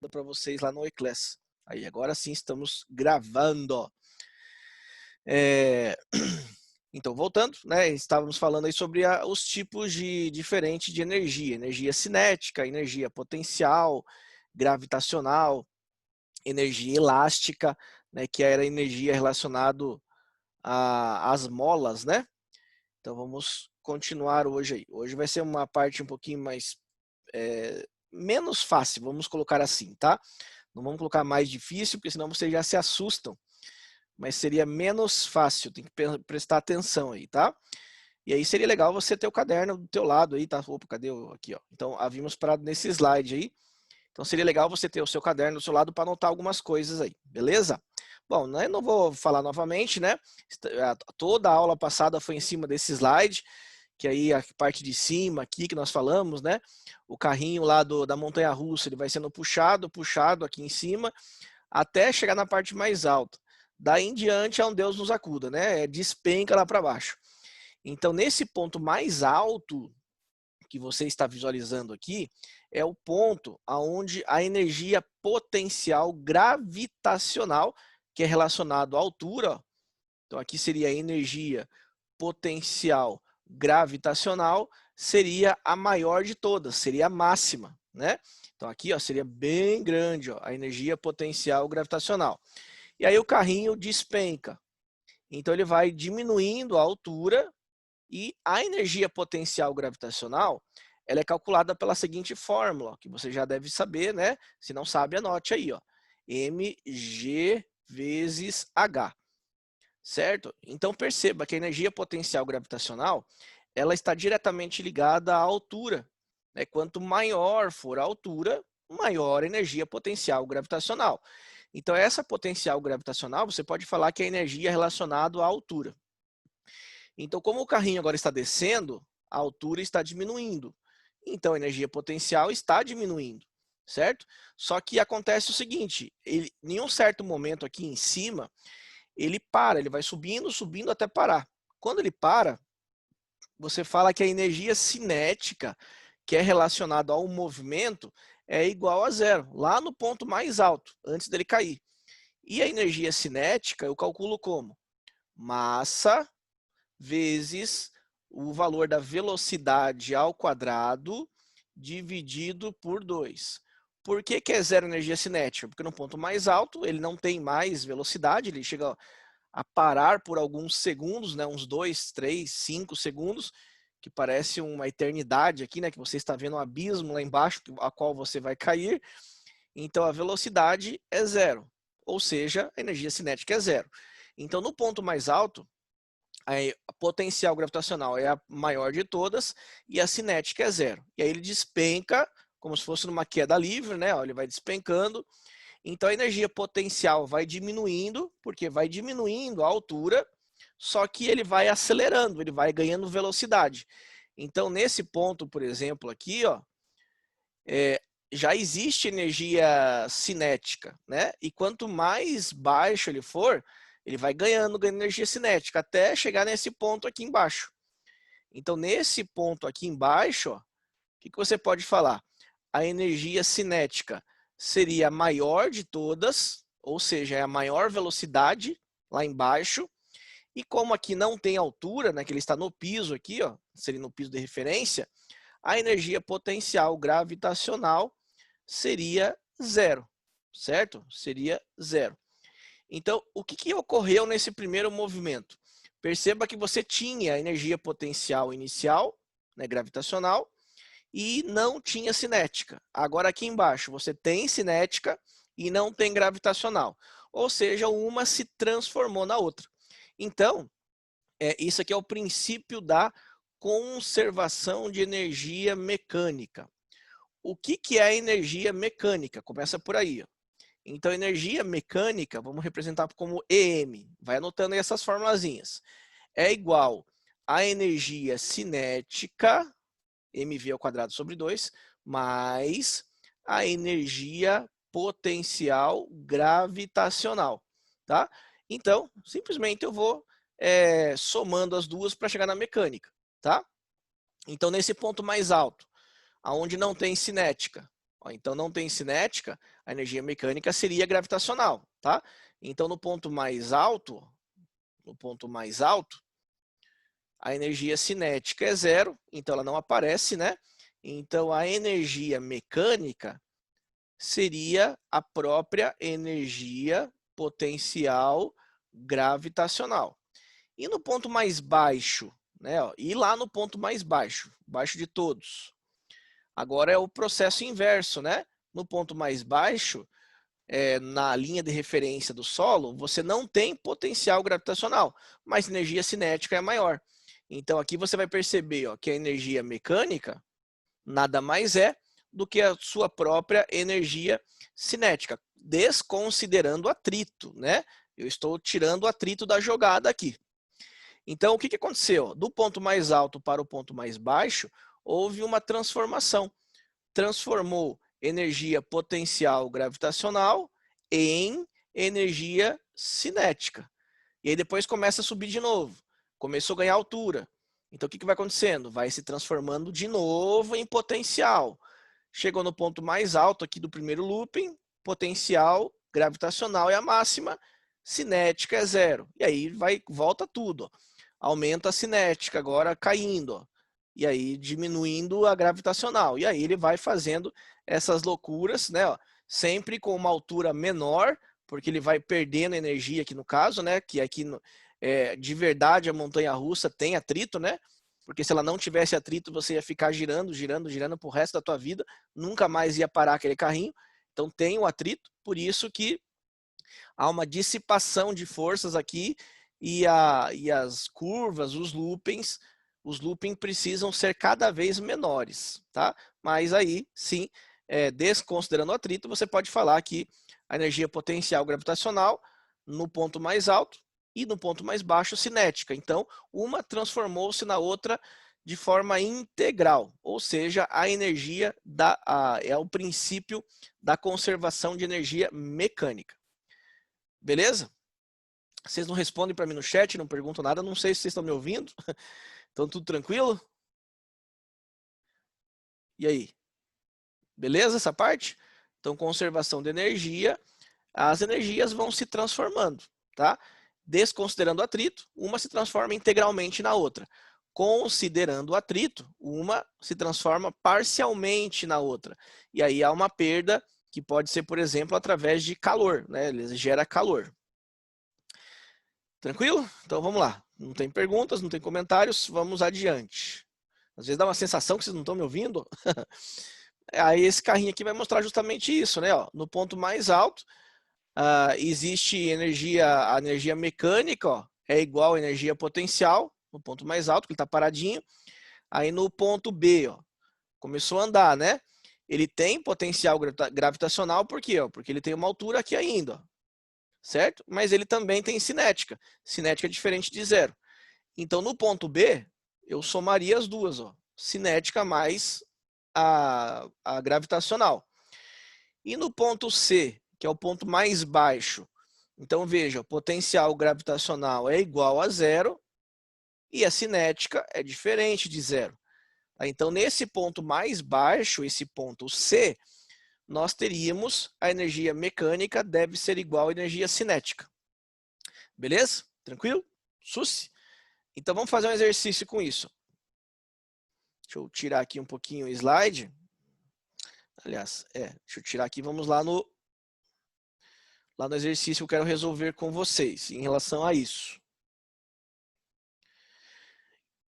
para vocês lá no iClass. Aí, agora sim estamos gravando. Então, voltando, né? Estávamos falando aí sobre os tipos diferentes de energia. Energia cinética, energia potencial, gravitacional, energia elástica, né? Que era energia relacionada às molas, né? Então, vamos continuar hoje aí. Hoje vai ser uma parte um pouquinho mais menos fácil, vamos colocar assim, tá? Não vamos colocar mais difícil, porque senão vocês já se assustam. Mas seria menos fácil, tem que prestar atenção aí, tá? E aí seria legal você ter o caderno do teu lado aí, tá? Opa, cadê o aqui, ó? Então, havíamos parado nesse slide aí. Então, seria legal você ter o seu caderno do seu lado para anotar algumas coisas aí, beleza? Bom, né, não vou falar novamente, né? Toda a aula passada foi em cima desse slide, que aí a parte de cima aqui que nós falamos, né? O carrinho lá da montanha-russa, ele vai sendo puxado aqui em cima, até chegar na parte mais alta. Daí em diante é um Deus nos acuda, né? Despenca lá para baixo. Então, nesse ponto mais alto que você está visualizando aqui, é o ponto onde a energia potencial gravitacional, que é relacionado à altura, ó. Então aqui seria a energia potencial gravitacional, seria a maior de todas, seria a máxima, né? Então aqui, ó, seria bem grande, ó, a energia potencial gravitacional. E aí o carrinho despenca. Então ele vai diminuindo a altura e a energia potencial gravitacional, ela é calculada pela seguinte fórmula, ó, que você já deve saber, né? Se não sabe, anote aí, ó. mg vezes h, certo? Então perceba que a energia potencial gravitacional, ela está diretamente ligada à altura, né? Quanto maior for a altura, maior a energia potencial gravitacional. Então essa potencial gravitacional, você pode falar que é a energia relacionada à altura. Então, como o carrinho agora está descendo, a altura está diminuindo. Então, a energia potencial está diminuindo, certo? Só que acontece o seguinte, em um certo momento aqui em cima, ele para, ele vai subindo, subindo até parar. Quando ele para, você fala que a energia cinética, que é relacionada ao movimento, é igual a zero, lá no ponto mais alto, antes dele cair. E a energia cinética eu calculo como? Massa vezes o valor da velocidade ao quadrado dividido por 2. Por que é zero energia cinética? Porque no ponto mais alto ele não tem mais velocidade, ele chega a parar por alguns segundos, né, uns 2, 3, 5 segundos, que parece uma eternidade aqui, né, que você está vendo um abismo lá embaixo, a qual você vai cair. Então a velocidade é zero, ou seja, a energia cinética é zero. Então no ponto mais alto, a potencial gravitacional é a maior de todas e a cinética é zero. E aí ele despenca, como se fosse numa queda livre, né? Ele vai despencando. Então a energia potencial vai diminuindo, porque vai diminuindo a altura, só que ele vai acelerando, ele vai ganhando velocidade. Então nesse ponto, por exemplo, aqui, ó, já existe energia cinética, né? E quanto mais baixo ele for, ele vai ganhando energia cinética até chegar nesse ponto aqui embaixo. Então, nesse ponto aqui embaixo, o que você pode falar? A energia cinética seria a maior de todas, ou seja, é a maior velocidade lá embaixo. E como aqui não tem altura, né, que ele está no piso aqui, ó, seria no piso de referência, a energia potencial gravitacional seria zero, certo? Seria zero. Então, o que ocorreu nesse primeiro movimento? Perceba que você tinha a energia potencial inicial, né, gravitacional, e não tinha cinética. Agora aqui embaixo você tem cinética e não tem gravitacional. Ou seja, uma se transformou na outra. Então, isso aqui é o princípio da conservação de energia mecânica. O que é energia mecânica? Começa por aí, ó. Então, energia mecânica, vamos representar como EM. Vai anotando aí essas formulazinhas. É igual a energia cinética, mv ao quadrado sobre 2, mais a energia potencial gravitacional, tá? Então, simplesmente eu vou somando as duas para chegar na mecânica, tá? Então, nesse ponto mais alto, aonde não tem cinética, Ó, então não tem cinética, a energia mecânica seria gravitacional, tá? Então no ponto mais alto, a energia cinética é zero, então ela não aparece, né? Então a energia mecânica seria a própria energia potencial gravitacional. E no ponto mais baixo, né? Ó, e lá no ponto mais baixo, baixo de todos. Agora é o processo inverso, né? No ponto mais baixo, na linha de referência do solo, você não tem potencial gravitacional, mas energia cinética é maior. Então aqui você vai perceber, ó, que a energia mecânica nada mais é do que a sua própria energia cinética, desconsiderando o atrito, né? Eu estou tirando o atrito da jogada aqui. Então, o que aconteceu? Do ponto mais alto para o ponto mais baixo, houve uma transformação. Transformou energia potencial gravitacional em energia cinética. E aí depois começa a subir de novo. Começou a ganhar altura. Então o que vai acontecendo? Vai se transformando de novo em potencial. Chegou no ponto mais alto aqui do primeiro looping, potencial gravitacional é a máxima, cinética é zero. E aí volta tudo. Ó. Aumenta a cinética, agora caindo. Ó. E aí diminuindo a gravitacional. E aí ele vai fazendo essas loucuras, né? Ó, sempre com uma altura menor, porque ele vai perdendo energia aqui no caso, né? Que aqui de verdade a montanha-russa tem atrito, né? Porque se ela não tivesse atrito, você ia ficar girando, girando, girando pro resto da tua vida, nunca mais ia parar aquele carrinho. Então tem o atrito, por isso que há uma dissipação de forças aqui e as curvas, os loopings precisam ser cada vez menores, tá? Mas aí, sim, desconsiderando o atrito, você pode falar que a energia potencial gravitacional no ponto mais alto e no ponto mais baixo cinética. Então, uma transformou-se na outra de forma integral, ou seja, a energia é o princípio da conservação de energia mecânica. Beleza? Vocês não respondem para mim no chat, não perguntam nada, não sei se vocês estão me ouvindo. Então, tudo tranquilo? E aí? Beleza essa parte? Então, conservação de energia, as energias vão se transformando, tá? Desconsiderando o atrito, uma se transforma integralmente na outra. Considerando o atrito, uma se transforma parcialmente na outra. E aí há uma perda que pode ser, por exemplo, através de calor, né? Ele gera calor. Tranquilo? Então vamos lá. Não tem perguntas, não tem comentários, vamos adiante. Às vezes dá uma sensação que vocês não estão me ouvindo. Aí esse carrinho aqui vai mostrar justamente isso, né? Ó, no ponto mais alto, existe a energia mecânica, ó, é igual à energia potencial, no ponto mais alto, que ele está paradinho. Aí no ponto B, ó, começou a andar, né? Ele tem potencial gravitacional, por quê? Ó? Porque ele tem uma altura aqui ainda, ó, certo? Mas ele também tem cinética. Cinética é diferente de zero. Então, no ponto B, eu somaria as duas, ó, cinética mais a gravitacional. E no ponto C, que é o ponto mais baixo, então veja, o potencial gravitacional é igual a zero e a cinética é diferente de zero. Então, nesse ponto mais baixo, esse ponto C, nós teríamos a energia mecânica deve ser igual à energia cinética. Beleza? Tranquilo? Susse? Então, vamos fazer um exercício com isso. Deixa eu tirar aqui um pouquinho o slide. Aliás, deixa eu tirar aqui, vamos lá no exercício que eu quero resolver com vocês em relação a isso.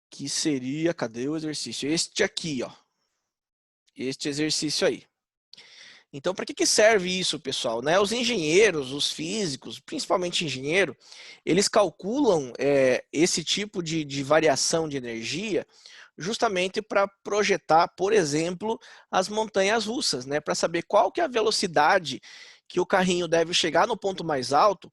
Que seria, cadê o exercício? Este aqui, ó. Este exercício aí. Então, para que serve isso, pessoal? Né? Os engenheiros, os físicos, principalmente engenheiro, eles calculam esse tipo de variação de energia justamente para projetar, por exemplo, as montanhas russas, né? Para saber qual que é a velocidade que o carrinho deve chegar no ponto mais alto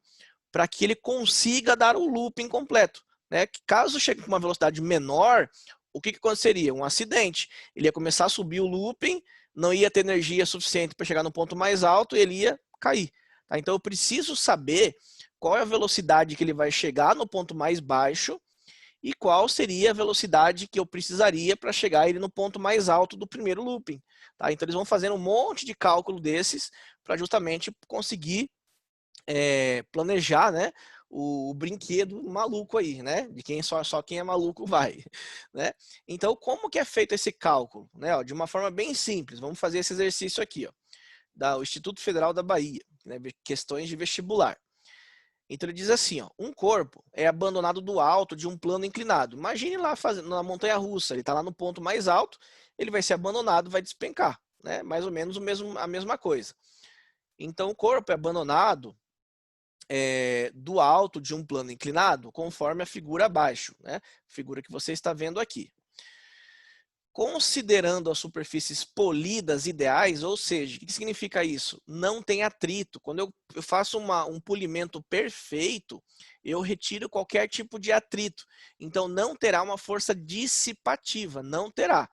para que ele consiga dar o looping completo. Né? Caso chegue com uma velocidade menor, o que aconteceria? Um acidente. Ele ia começar a subir o looping, não ia ter energia suficiente para chegar no ponto mais alto e ele ia cair. Tá? Então eu preciso saber qual é a velocidade que ele vai chegar no ponto mais baixo e qual seria a velocidade que eu precisaria para chegar ele no ponto mais alto do primeiro looping. Tá? Então eles vão fazendo um monte de cálculo desses para justamente conseguir planejar, né, o brinquedo maluco aí, né? De quem só quem é maluco vai, né? Então, como que é feito esse cálculo, né? Ó, de uma forma bem simples. Vamos fazer esse exercício aqui, ó, do Instituto Federal da Bahia, né? Questões de vestibular. Então ele diz assim, ó, um corpo é abandonado do alto de um plano inclinado. Imagine lá na montanha-russa, ele está lá no ponto mais alto, ele vai ser abandonado, vai despencar, né? Mais ou menos a mesma coisa. Então o corpo é abandonado do alto de um plano inclinado, conforme a figura abaixo, né? Figura que você está vendo aqui. Considerando as superfícies polidas ideais, ou seja, o que significa isso? Não tem atrito. Quando eu faço um polimento perfeito, eu retiro qualquer tipo de atrito. Então, não terá uma força dissipativa, não terá.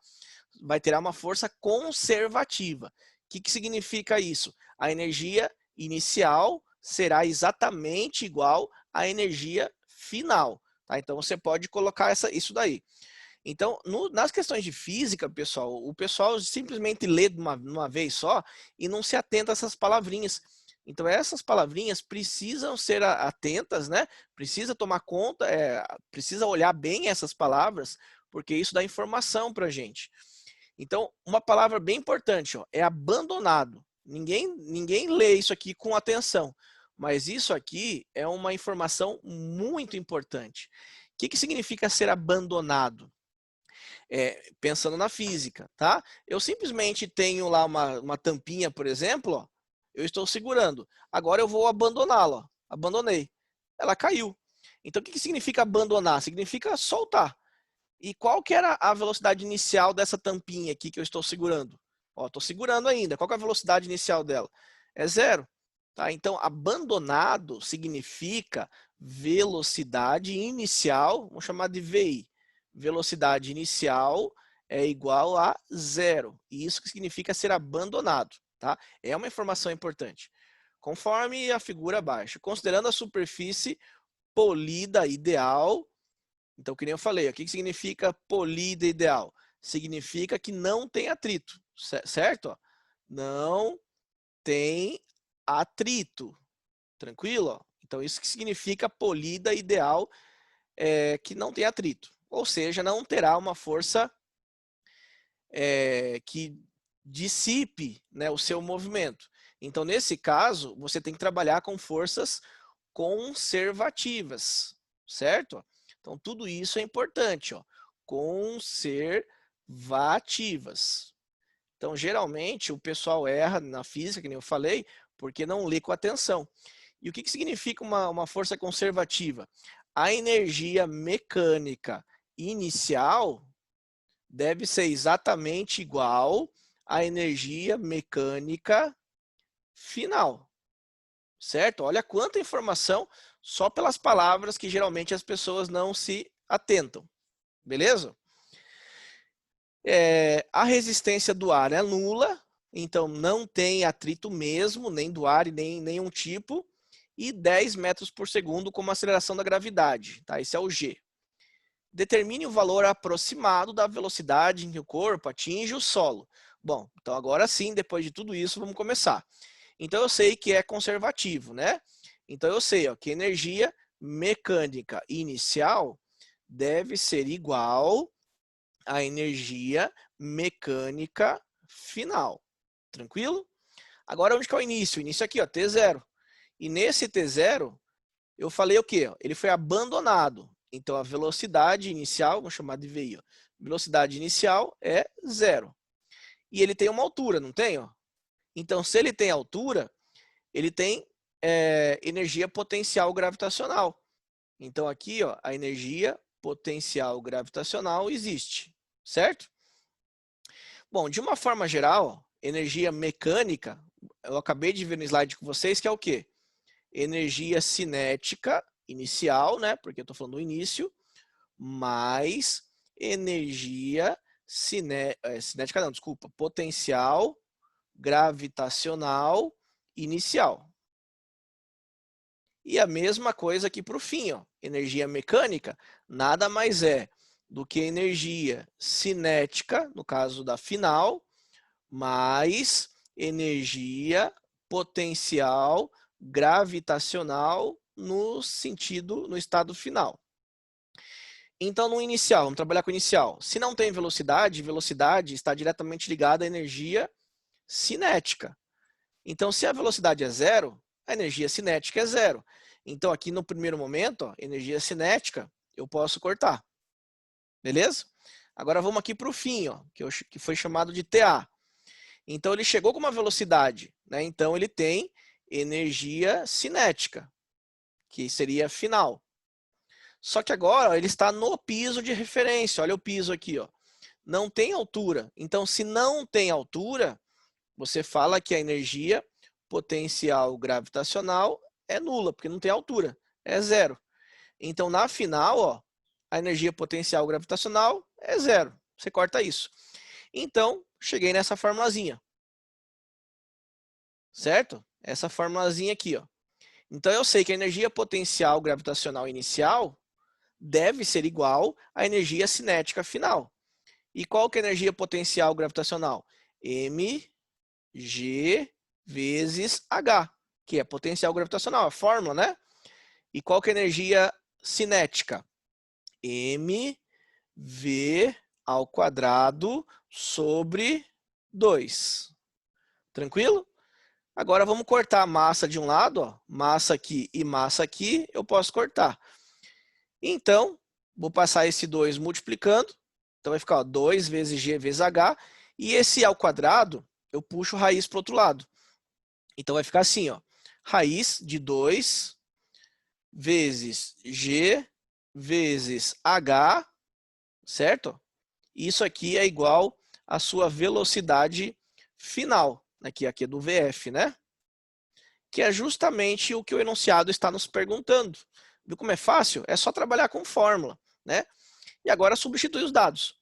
Vai ter uma força conservativa. O que significa isso? A energia inicial será exatamente igual à energia final. Tá? Então, você pode colocar isso daí. Então, nas questões de física, pessoal, o pessoal simplesmente lê de uma vez só e não se atenta a essas palavrinhas. Então, essas palavrinhas precisam ser atentas, né? Precisa tomar conta, precisa olhar bem essas palavras, porque isso dá informação para a gente. Então, uma palavra bem importante, ó, é abandonado. Ninguém lê isso aqui com atenção, mas isso aqui é uma informação muito importante. O que significa ser abandonado? Pensando na física, tá? Eu simplesmente tenho lá uma tampinha, por exemplo, ó, eu estou segurando. Agora eu vou abandoná-la. Abandonei. Ela caiu. Então, o que significa abandonar? Significa soltar. E qual que era a velocidade inicial dessa tampinha aqui que eu estou segurando? Ó, estou segurando ainda. Qual que é a velocidade inicial dela? É zero. Tá? Então, abandonado significa velocidade inicial, vamos chamar de VI. Velocidade inicial é igual a zero. E isso que significa ser abandonado. Tá? É uma informação importante. Conforme a figura abaixo, considerando a superfície polida ideal. Então, que nem eu falei, o que significa polida ideal? Significa que não tem atrito, certo? Não tem atrito, tranquilo? Então, isso que significa polida ideal, que não tem atrito. Ou seja, não terá uma força que dissipe, né, o seu movimento. Então, nesse caso, você tem que trabalhar com forças conservativas, certo? Então, tudo isso é importante, ó. Conservativas. Então, geralmente, o pessoal erra na física, que nem eu falei, porque não lê com atenção. E o que significa uma força conservativa? A energia mecânica inicial deve ser exatamente igual à energia mecânica final. Certo? Olha quanta informação só pelas palavras que geralmente as pessoas não se atentam. Beleza? A resistência do ar é nula, então não tem atrito mesmo, nem do ar e nem nenhum tipo, e 10 metros por segundo como aceleração da gravidade. Tá? Esse é o G. Determine o valor aproximado da velocidade em que o corpo atinge o solo. Bom, então agora sim, depois de tudo isso, vamos começar. Então eu sei que é conservativo, né? Então eu sei, ó, que energia mecânica inicial deve ser igual à energia mecânica final. Tranquilo? Agora onde que é o início? O início aqui, ó, T0. E nesse T0, eu falei o quê? Ele foi abandonado. Então a velocidade inicial, vamos chamar de VI, ó, velocidade inicial é zero. E ele tem uma altura, não tem? Ó? Então se ele tem altura, ele tem energia potencial gravitacional. Então aqui, ó, a energia potencial gravitacional existe, certo? Bom, de uma forma geral, energia mecânica, eu acabei de ver no slide com vocês, que é o quê? Energia cinética inicial, né? Porque eu estou falando do início, mais energia cinética, não, desculpa, potencial gravitacional inicial. E a mesma coisa aqui para o fim, ó. Energia mecânica nada mais é do que energia cinética, no caso da final, mais energia potencial gravitacional no estado final. Então, no inicial, vamos trabalhar com o inicial. Se não tem velocidade, velocidade está diretamente ligada à energia cinética. Então, se a velocidade é zero, a energia cinética é zero. Então, aqui no primeiro momento, ó, energia cinética, eu posso cortar. Beleza? Agora vamos aqui para o fim, ó, que foi chamado de TA. Então, ele chegou com uma velocidade, né? Então, ele tem energia cinética, que seria final. Só que agora ó, ele está no piso de referência. Olha o piso aqui, ó. Não tem altura. Então, se não tem altura, você fala que a energia potencial gravitacional é nula, porque não tem altura, é zero. Então, na final, ó, a energia potencial gravitacional é zero. Você corta isso. Então, cheguei nessa formulazinha. Certo? Essa formulazinha aqui, ó. Então, eu sei que a energia potencial gravitacional inicial deve ser igual à energia cinética final. E qual que é a energia potencial gravitacional? mg vezes h, que é potencial gravitacional, a fórmula, né? E qual que é a energia cinética? mv ao quadrado sobre 2. Tranquilo? Agora vamos cortar a massa de um lado, ó, massa aqui e massa aqui, eu posso cortar. Então, vou passar esse 2 multiplicando, então vai ficar ó, 2 vezes g vezes h, e esse ao quadrado, eu puxo raiz para o outro lado. Então vai ficar assim, ó, raiz de 2 vezes g vezes h, certo? Isso aqui é igual à sua velocidade final, aqui é do VF, né? Que é justamente o que o enunciado está nos perguntando. Viu como é fácil? É só trabalhar com fórmula, né? E agora substitui os dados.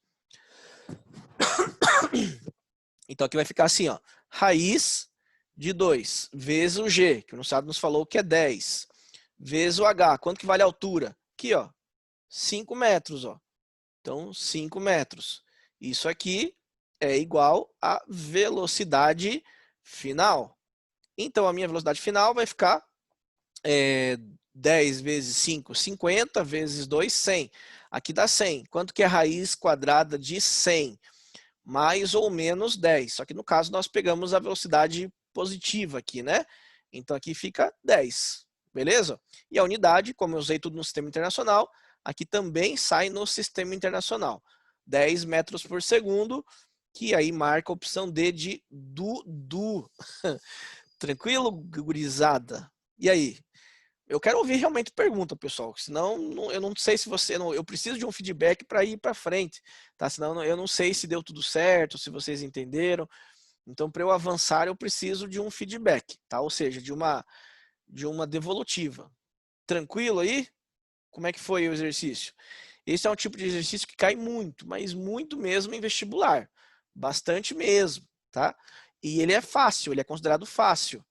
Então aqui vai ficar assim, ó, raiz de 2 vezes o g, que o enunciado nos falou que é 10, vezes o h, quanto que vale a altura? Aqui, ó, 5 metros, ó. Então, 5 metros. Isso aqui é igual à velocidade final. Então, a minha velocidade final vai ficar 10 vezes 5, 50, vezes 2, 100. Aqui dá 100. Quanto que é a raiz quadrada de 100? Mais ou menos 10. Só que no caso nós pegamos a velocidade positiva aqui, né? Então aqui fica 10. Beleza? E a unidade, como eu usei tudo no sistema internacional, aqui também sai no sistema internacional. 10 metros por segundo, que aí marca a opção D de Dudu. Tranquilo, gurizada? E aí? Eu quero ouvir realmente pergunta, pessoal, senão eu não sei se você... eu preciso de um feedback para ir para frente, tá? Senão eu não sei se deu tudo certo, se vocês entenderam. Então, para eu avançar, eu preciso de um feedback, tá? Ou seja, de uma devolutiva. Tranquilo aí? Como é que foi o exercício? Esse é um tipo de exercício que cai muito, mas muito mesmo em vestibular. Bastante mesmo, tá? E ele é fácil, ele é considerado fácil.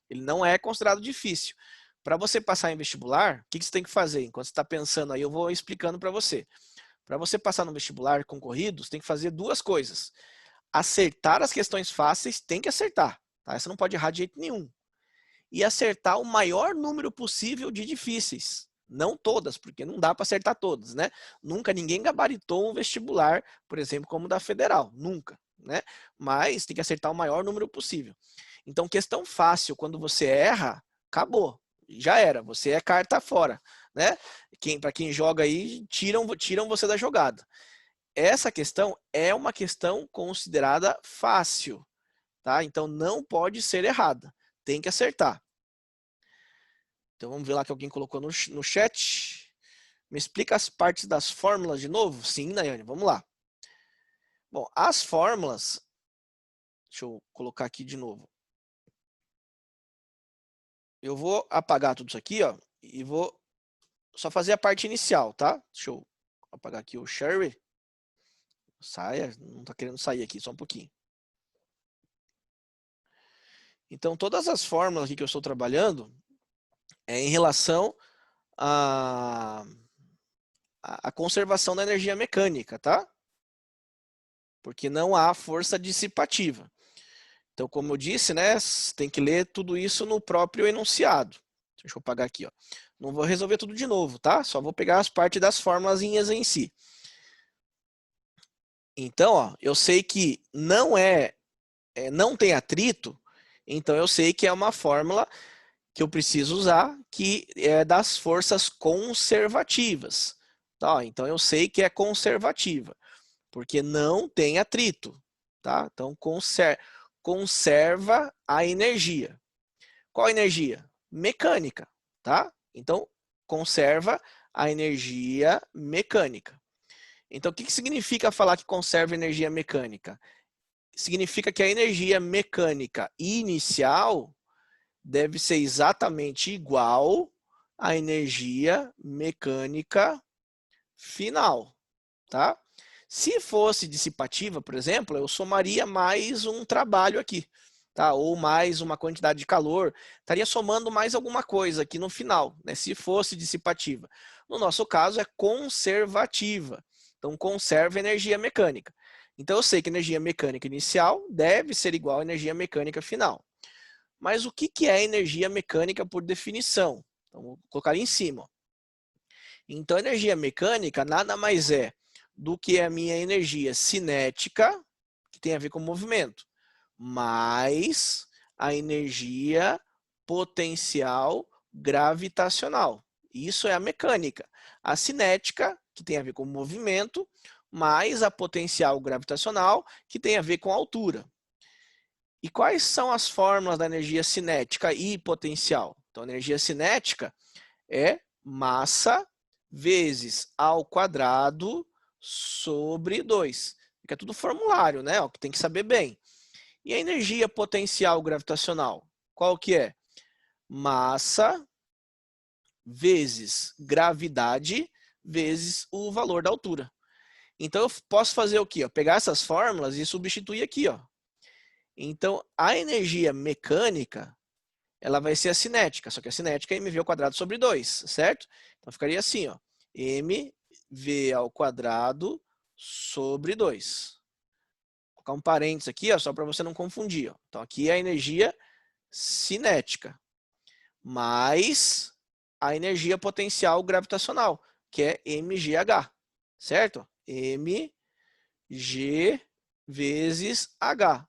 Ele não é considerado difícil. Para você passar em vestibular, o que você tem que fazer? Enquanto você está pensando aí, eu vou explicando para você. Para você passar no vestibular concorrido, você tem que fazer duas coisas. Acertar as questões fáceis, tem que acertar. Tá? Você não pode errar de jeito nenhum. E acertar o maior número possível de difíceis. Não todas, porque não dá para acertar todas, né? Nunca ninguém gabaritou um vestibular, por exemplo, como o da Federal. Nunca, né? Mas tem que acertar o maior número possível. Então, questão fácil, quando você erra, acabou. Já era, você é carta fora, né? Para quem joga aí, tiram você da jogada. Essa questão é uma questão considerada fácil, tá? Então não pode ser errada, tem que acertar. Então vamos ver lá que alguém colocou no chat. Me explica as partes das fórmulas de novo? Sim, Nayane, vamos lá. Bom, as fórmulas, deixa eu colocar aqui de novo. Eu vou apagar tudo isso aqui, ó, e vou só fazer a parte inicial, tá? Deixa eu apagar aqui o share. Saia, não tá querendo sair aqui, só um pouquinho. Então, todas as fórmulas aqui que eu estou trabalhando, é em relação à conservação da energia mecânica, tá? Porque não há força dissipativa. Então, como eu disse, né, tem que ler tudo isso no próprio enunciado. Deixa eu apagar aqui, ó. Não vou resolver tudo de novo, tá? Só vou pegar as partes das formulazinhas em si. Então, ó, eu sei que não tem atrito, então eu sei que é uma fórmula que eu preciso usar, que é das forças conservativas. Tá? Então eu sei que é conservativa, porque não tem atrito. Tá? Então conserva a energia. Qual energia? Mecânica. Tá? Então conserva a energia mecânica. Então o que significa falar que conserva energia mecânica? Significa que a energia mecânica inicial deve ser exatamente igual à energia mecânica final, tá? Se fosse dissipativa, por exemplo, eu somaria mais um trabalho aqui, tá? Ou mais uma quantidade de calor, estaria somando mais alguma coisa aqui no final, né? Se fosse dissipativa. No nosso caso é conservativa, então conserva energia mecânica. Então eu sei que energia mecânica inicial deve ser igual à energia mecânica final. Mas o que é energia mecânica por definição? Então, vou colocar ali em cima. Então, energia mecânica nada mais é do que a minha energia cinética, que tem a ver com movimento, mais a energia potencial gravitacional. Isso é a mecânica. A cinética, que tem a ver com movimento, mais a potencial gravitacional, que tem a ver com altura. E quais são as fórmulas da energia cinética e potencial? Então, a energia cinética é massa vezes ao quadrado sobre 2. Fica tudo formulário, né? Que tem que saber bem. E a energia potencial gravitacional? Qual que é? Massa vezes gravidade vezes o valor da altura. Então, eu posso fazer o quê? Pegar essas fórmulas e substituir aqui, ó. Então, a energia mecânica, ela vai ser a cinética, só que a cinética é mv ao quadrado sobre 2, certo? Então, ficaria assim, ó, mv ao quadrado sobre 2. Vou colocar um parênteses aqui, ó, só para você não confundir. Ó. Então, aqui é a energia cinética, mais a energia potencial gravitacional, que é mgh, certo? mg vezes h.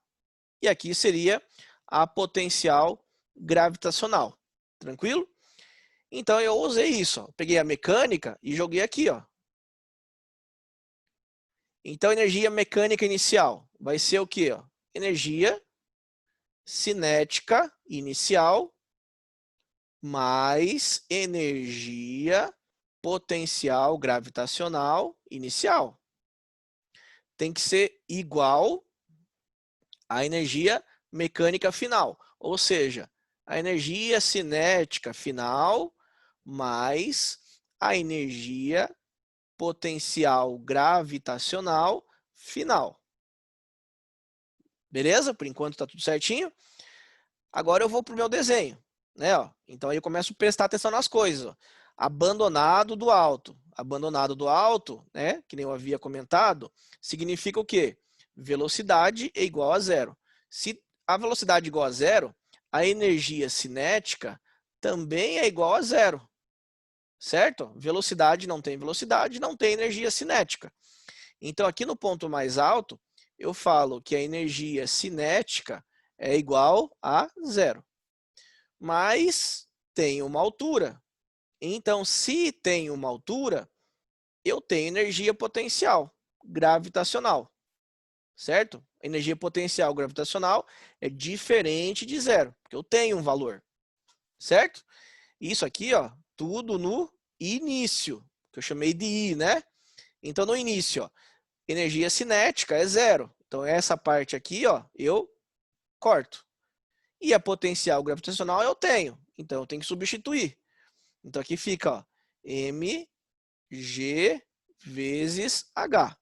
E aqui seria a potencial gravitacional. Tranquilo? Então eu usei isso. Ó. Peguei a mecânica e joguei aqui. Ó. Então energia mecânica inicial vai ser o quê? Ó? Energia cinética inicial mais energia potencial gravitacional inicial. Tem que ser igual à energia mecânica final. Ou seja, a energia cinética final mais a energia potencial gravitacional final. Beleza? Por enquanto está tudo certinho. Agora eu vou para o meu desenho. Né, ó. Então aí eu começo a prestar atenção nas coisas. Ó. Abandonado do alto. Abandonado do alto, né, que nem eu havia comentado, significa o quê? Velocidade é igual a zero. Se a velocidade é igual a zero, a energia cinética também é igual a zero. Certo? Velocidade, não tem energia cinética. Então, aqui no ponto mais alto, eu falo que a energia cinética é igual a zero. Mas tem uma altura. Então, se tem uma altura, eu tenho energia potencial gravitacional. Certo? Energia potencial gravitacional é diferente de zero, porque eu tenho um valor. Certo? Isso aqui, ó, tudo no início, que eu chamei de I, né? Então, no início, ó, energia cinética é zero. Então, essa parte aqui, ó, eu corto. E a potencial gravitacional eu tenho. Então, eu tenho que substituir. Então, aqui fica, ó, mg vezes h.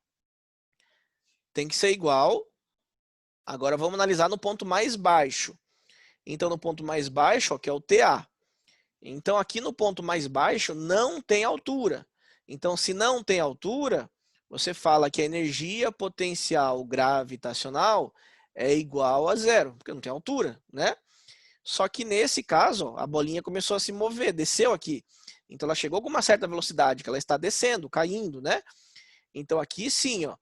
Tem que ser igual. Agora, vamos analisar no ponto mais baixo. Então, no ponto mais baixo, ó, que é o TA. Então, aqui no ponto mais baixo não tem altura. Então, se não tem altura, você fala que a energia potencial gravitacional é igual a zero, porque não tem altura, né? Só que nesse caso, ó, a bolinha começou a se mover, desceu aqui. Então, ela chegou com uma certa velocidade, que ela está descendo, caindo, né? Então, aqui sim, ó,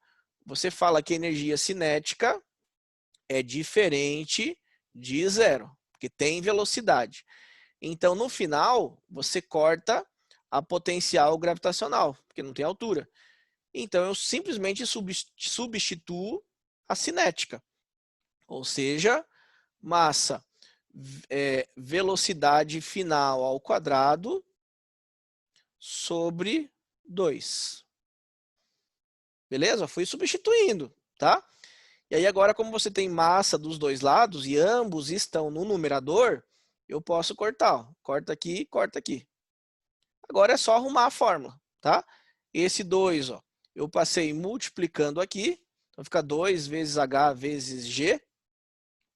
você fala que a energia cinética é diferente de zero, porque tem velocidade. Então, no final, você corta a potencial gravitacional, porque não tem altura. Então, eu simplesmente substituo a cinética. Ou seja, massa, velocidade final ao quadrado sobre 2. Beleza? Fui substituindo, tá? E aí agora, como você tem massa dos dois lados e ambos estão no numerador, eu posso cortar. Ó. Corta aqui, corta aqui. Agora é só arrumar a fórmula, tá? Esse 2, ó, eu passei multiplicando aqui. Então fica 2 vezes H vezes G.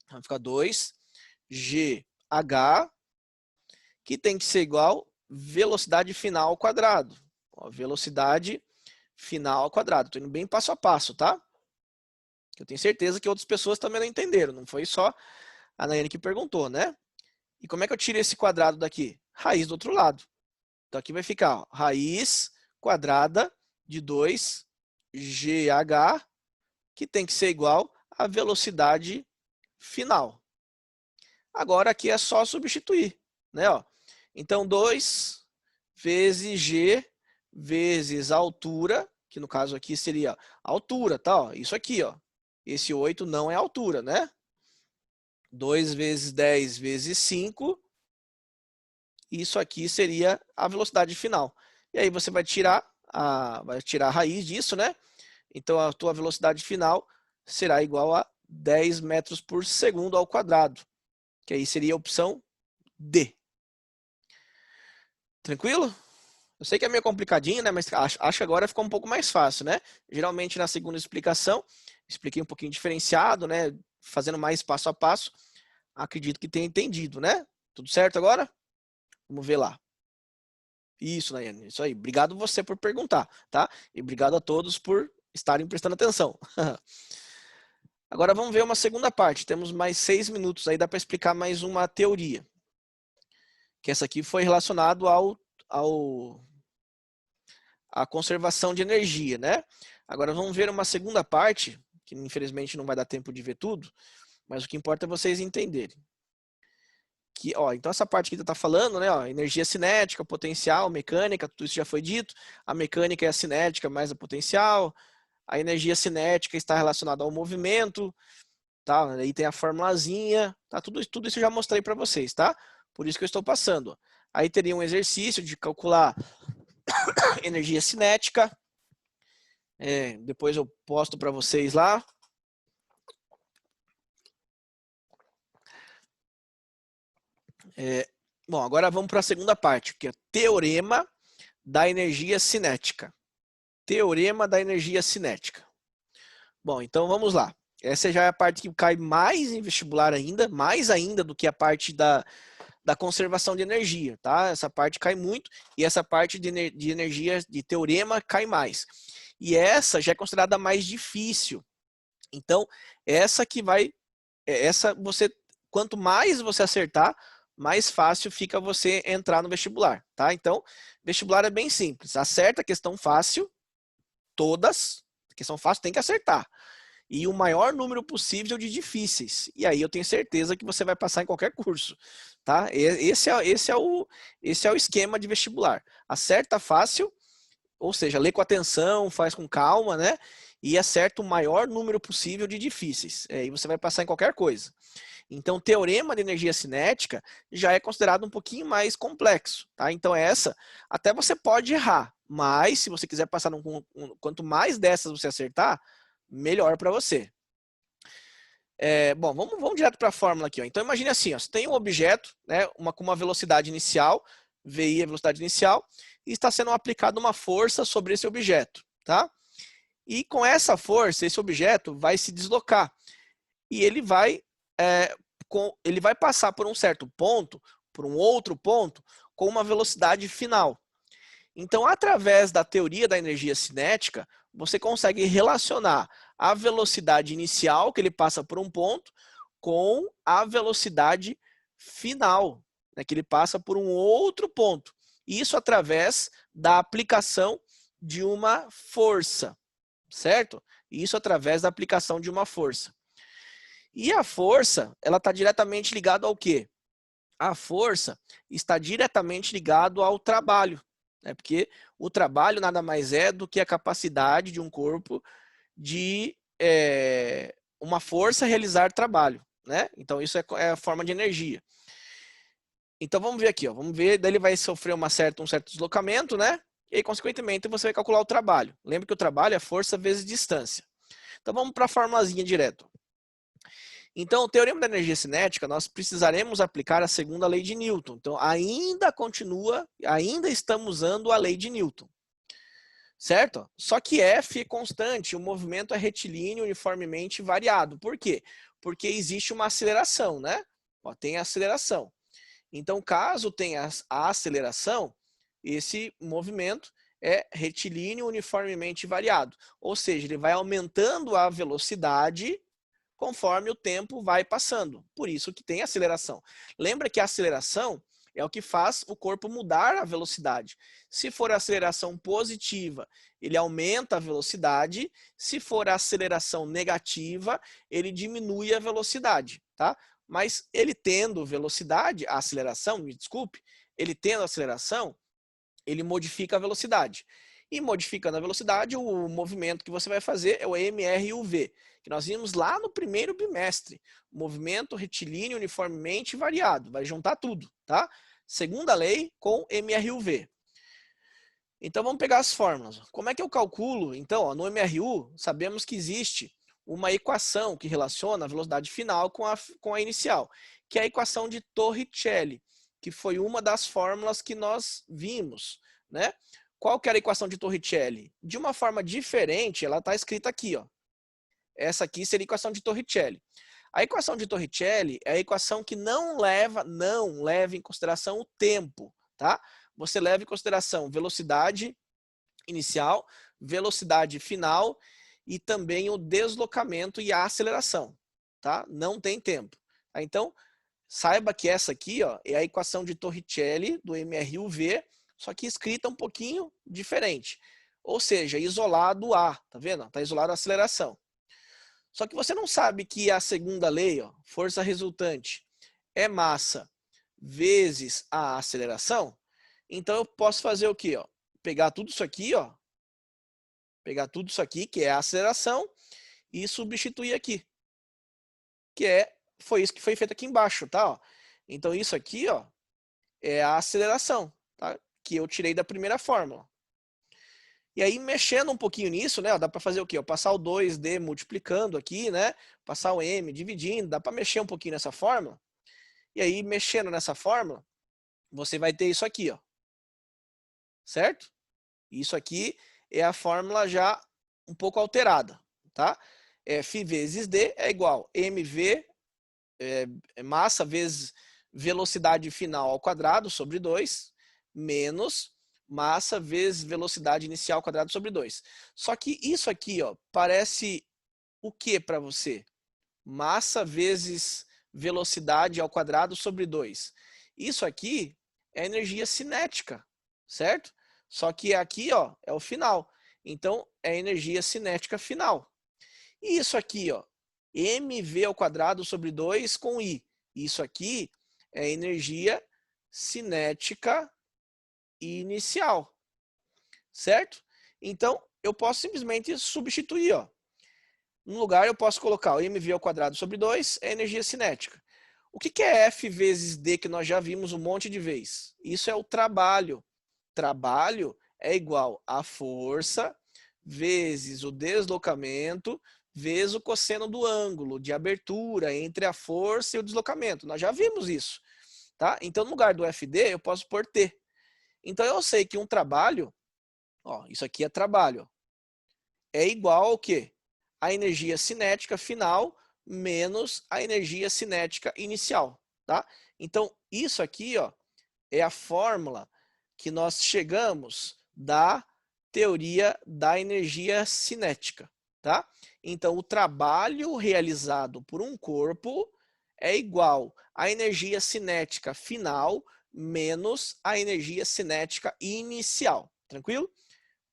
Então fica 2GH, que tem que ser igual velocidade final ao quadrado. Ó, velocidade final ao quadrado. Estou indo bem passo a passo, tá? Eu tenho certeza que outras pessoas também não entenderam. Não foi só a Nayane que perguntou, né? E como é que eu tiro esse quadrado daqui? Raiz do outro lado. Então aqui vai ficar ó, raiz quadrada de 2GH, que tem que ser igual à velocidade final. Agora aqui é só substituir, né? Ó. Então 2 vezes G vezes a altura, que no caso aqui seria a altura, tá? Ó, isso aqui, ó. Esse 8 não é altura, né? 2 vezes 10 vezes 5. Isso aqui seria a velocidade final. E aí você vai tirar a raiz disso, né? Então a tua velocidade final será igual a 10 metros por segundo ao quadrado. Que aí seria a opção D. Tranquilo? Eu sei que é meio complicadinho, né? Mas acho que agora ficou um pouco mais fácil, né? Geralmente na segunda explicação, expliquei um pouquinho diferenciado, né? Fazendo mais passo a passo. Acredito que tenha entendido, né? Tudo certo agora? Vamos ver lá. Isso, Nayane, isso aí. Obrigado você por perguntar, tá? E obrigado a todos por estarem prestando atenção. Agora vamos ver uma segunda parte. Temos mais 6 minutos aí, dá para explicar mais uma teoria. Que essa aqui foi relacionado à conservação de energia, né? Agora vamos ver uma segunda parte, que infelizmente não vai dar tempo de ver tudo, mas o que importa é vocês entenderem. Que, ó, então essa parte que você está falando, né, ó, energia cinética, potencial, mecânica, tudo isso já foi dito. A mecânica é a cinética mais a potencial. A energia cinética está relacionada ao movimento, tá? Aí tem a formulazinha, tá? Tudo isso eu já mostrei para vocês, tá? Por isso que eu estou passando. Aí teria um exercício de calcular energia cinética. Depois eu posto para vocês lá. Bom, agora vamos para a segunda parte, que é teorema da energia cinética. Teorema da energia cinética. Bom, então vamos lá. Essa já é a parte que cai mais em vestibular ainda, mais ainda do que a parte da conservação de energia, tá? Essa parte cai muito e essa parte de energia, de teorema, cai mais. E essa já é considerada mais difícil. Então, essa que vai, quanto mais você acertar, mais fácil fica você entrar no vestibular, tá? Então, vestibular é bem simples. Acerta a questão fácil, todas, a questão fácil tem que acertar. E o maior número possível de difíceis. E aí eu tenho certeza que você vai passar em qualquer curso, tá? Esse é o esquema de vestibular. Acerta fácil, ou seja, lê com atenção, faz com calma, né? E acerta o maior número possível de difíceis. E você vai passar em qualquer coisa. Então, o teorema de energia cinética já é considerado um pouquinho mais complexo, tá? Então, essa, até você pode errar, mas se você quiser passar, quanto mais dessas você acertar, melhor para você. Bom, vamos direto para a fórmula aqui. Ó. Então, imagine assim, ó, você tem um objeto, né, com uma velocidade inicial, VI é a velocidade inicial, e está sendo aplicada uma força sobre esse objeto, tá? E com essa força, esse objeto vai se deslocar. E ele vai passar por um certo ponto, por um outro ponto, com uma velocidade final. Então, através da teoria da energia cinética, você consegue relacionar a velocidade inicial, que ele passa por um ponto, com a velocidade final, né, que ele passa por um outro ponto. Isso através da aplicação de uma força, certo? Isso através da aplicação de uma força. E a força, ela está diretamente ligada ao quê? A força está diretamente ligada ao trabalho, né? Porque o trabalho nada mais é do que a capacidade de um corpo de uma força realizar trabalho, né? Então isso é a forma de energia. Então vamos ver aqui, ó. Vamos ver, daí ele vai sofrer um certo deslocamento, né? E aí, consequentemente, você vai calcular o trabalho. Lembra que o trabalho é força vezes distância. Então vamos para a formulazinha direto. Então, o teorema da energia cinética, nós precisaremos aplicar a segunda lei de Newton. Então, ainda estamos usando a lei de Newton. Certo? Só que F é constante, o movimento é retilíneo uniformemente variado. Por quê? Porque existe uma aceleração, né? Ó, tem a aceleração. Então, caso tenha a aceleração, esse movimento é retilíneo uniformemente variado. Ou seja, ele vai aumentando a velocidade conforme o tempo vai passando. Por isso que tem aceleração. Lembra que a aceleração é o que faz o corpo mudar a velocidade. Se for a aceleração positiva, ele aumenta a velocidade. Se for a aceleração negativa, ele diminui a velocidade, tá? Mas ele tendo velocidade, a aceleração, me desculpe, ele tendo aceleração, ele modifica a velocidade. E modificando a velocidade, o movimento que você vai fazer é o MR e o V, que nós vimos lá no primeiro bimestre. Movimento retilíneo uniformemente variado. Vai juntar tudo, tá? Segunda lei com MRU-V. Então vamos pegar as fórmulas. Como é que eu calculo? Então, ó, no MRU, sabemos que existe uma equação que relaciona a velocidade final com a inicial, que é a equação de Torricelli, que foi uma das fórmulas que nós vimos, né? Qual que era a equação de Torricelli? De uma forma diferente, ela está escrita aqui, ó. Essa aqui seria a equação de Torricelli. A equação de Torricelli é a equação que não leva em consideração o tempo, tá? Você leva em consideração velocidade inicial, velocidade final e também o deslocamento e a aceleração, tá? Não tem tempo. Tá? Então, saiba que essa aqui, ó, é a equação de Torricelli do MRU-V, só que escrita um pouquinho diferente. Ou seja, isolado o A, tá vendo? Tá isolado a aceleração. Só que você não sabe que a segunda lei, ó, força resultante, é massa vezes a aceleração. Então eu posso fazer o quê? Ó? Pegar tudo isso aqui, ó. Pegar tudo isso aqui, que é a aceleração, e substituir aqui. Foi isso que foi feito aqui embaixo, tá? Ó. Então isso aqui, ó, é a aceleração, tá? Que eu tirei da primeira fórmula. E aí, mexendo um pouquinho nisso, né? Dá para fazer o quê? Passar o 2D multiplicando aqui, né? Passar o M dividindo, dá para mexer um pouquinho nessa fórmula. E aí, mexendo nessa fórmula, você vai ter isso aqui, ó. Certo? Isso aqui é a fórmula já um pouco alterada, tá? F vezes D é igual mv, massa vezes velocidade final ao quadrado sobre 2, menos massa vezes velocidade inicial ao quadrado sobre 2. Só que isso aqui, ó, parece o que para você? Massa vezes velocidade ao quadrado sobre 2. Isso aqui é energia cinética, certo? Só que aqui, ó, é o final. Então, é energia cinética final. E isso aqui, ó, mv ao quadrado sobre 2 com I. Isso aqui é energia cinética inicial, certo? Então, eu posso simplesmente substituir, ó. No lugar, eu posso colocar o mv ao quadrado sobre 2 é energia cinética. O que é F vezes D, que nós já vimos um monte de vezes? Isso é o trabalho. Trabalho é igual a força vezes o deslocamento vezes o cosseno do ângulo de abertura entre a força e o deslocamento. Nós já vimos isso, tá? Então, no lugar do FD, eu posso pôr T. Então, eu sei que um trabalho, ó, isso aqui é trabalho, é igual ao quê? A energia cinética final menos a energia cinética inicial, tá? Então, isso aqui, ó, é a fórmula que nós chegamos da teoria da energia cinética, tá? Então, o trabalho realizado por um corpo é igual à energia cinética final menos a energia cinética inicial, tranquilo?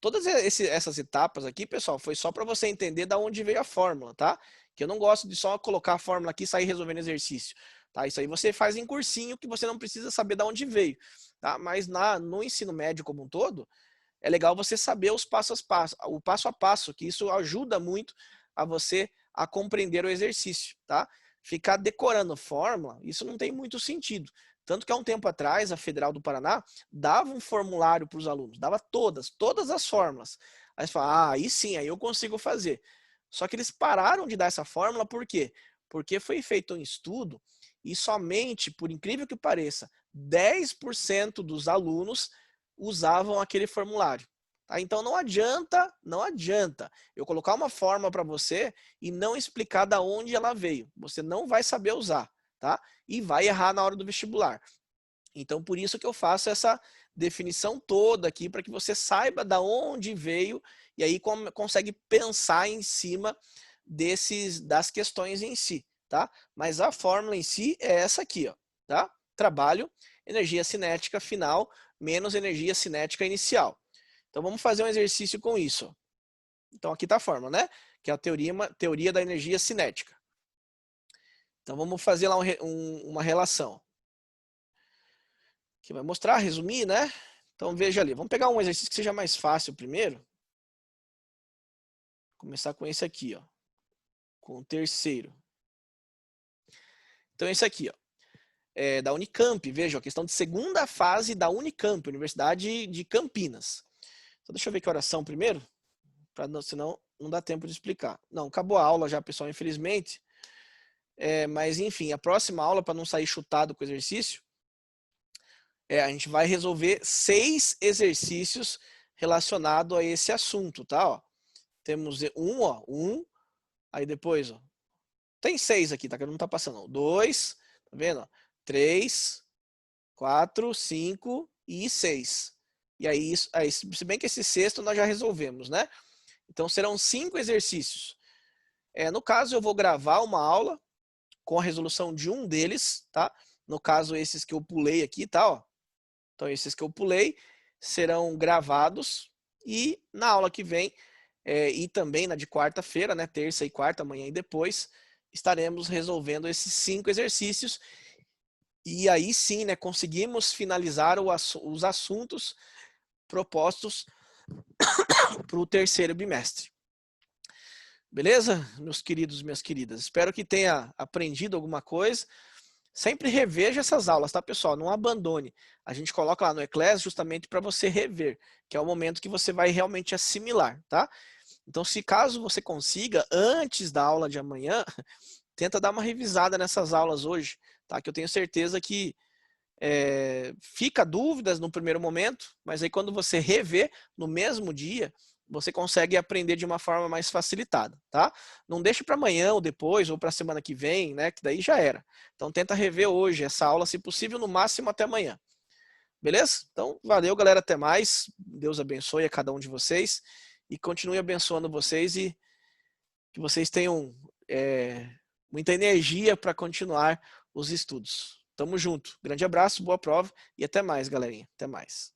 Todas essas etapas aqui, pessoal, foi só para você entender da onde veio a fórmula, tá? Que eu não gosto de só colocar a fórmula aqui e sair resolvendo exercício, tá? Isso aí você faz em cursinho que você não precisa saber da onde veio, tá? Mas no ensino médio como um todo, é legal você saber os passos o passo a passo, que isso ajuda muito a você a compreender o exercício, tá? Ficar decorando fórmula, isso não tem muito sentido. Tanto que há um tempo atrás, a Federal do Paraná dava um formulário para os alunos, dava todas as fórmulas. Aí você fala, aí sim, aí eu consigo fazer. Só que eles pararam de dar essa fórmula, por quê? Porque foi feito um estudo e somente, por incrível que pareça, 10% dos alunos usavam aquele formulário. Tá? Então não adianta eu colocar uma fórmula para você e não explicar da onde ela veio. Você não vai saber usar, tá? E vai errar na hora do vestibular. Então por isso que eu faço essa definição toda aqui para que você saiba da onde veio e aí consegue pensar em cima das questões em si, tá? Mas a fórmula em si é essa aqui, ó, tá? Trabalho, energia cinética final menos energia cinética inicial. Então vamos fazer um exercício com isso. Então aqui está a fórmula, né? Que é a teoria da energia cinética. Então vamos fazer lá uma relação. Que vai mostrar, resumir, né? Então veja ali, vamos pegar um exercício que seja mais fácil primeiro. Começar com esse aqui, ó. Com o terceiro. Então esse aqui, ó. É da Unicamp, veja, a questão de segunda fase da Unicamp, Universidade de Campinas. Então deixa eu ver que oração primeiro, senão não dá tempo de explicar. Não, acabou a aula já, pessoal, infelizmente. Mas enfim, a próxima aula, para não sair chutado com o exercício, a gente vai resolver 6 exercícios relacionados a esse assunto, tá? Ó, temos um, aí depois, ó, tem 6 aqui, tá? Que não tá passando. 2, tá vendo? 3, 4, 5 e 6. E aí, se bem que esse sexto nós já resolvemos, né? Então serão 5 exercícios. No caso, eu vou gravar uma aula com a resolução de um deles, tá? No caso, esses que eu pulei aqui, tá? Ó. Então, esses que eu pulei serão gravados e na aula que vem, e também na de quarta-feira, né? Terça e quarta, amanhã e depois, estaremos resolvendo esses 5 exercícios. E aí sim, né? Conseguimos finalizar os assuntos propostos para o terceiro bimestre. Beleza, meus queridos e minhas queridas? Espero que tenha aprendido alguma coisa. Sempre reveja essas aulas, tá, pessoal? Não abandone. A gente coloca lá no Eclass justamente para você rever, que é o momento que você vai realmente assimilar, tá? Então, se caso você consiga, antes da aula de amanhã, tenta dar uma revisada nessas aulas hoje, tá? Que eu tenho certeza que fica dúvidas no primeiro momento, mas aí quando você rever no mesmo dia, você consegue aprender de uma forma mais facilitada, tá? Não deixe para amanhã ou depois ou para a semana que vem, né? Que daí já era. Então tenta rever hoje essa aula, se possível, no máximo até amanhã. Beleza? Então valeu, galera, até mais. Deus abençoe a cada um de vocês e continue abençoando vocês e que vocês tenham muita energia para continuar os estudos. Tamo junto. Grande abraço, boa prova e até mais, galerinha. Até mais.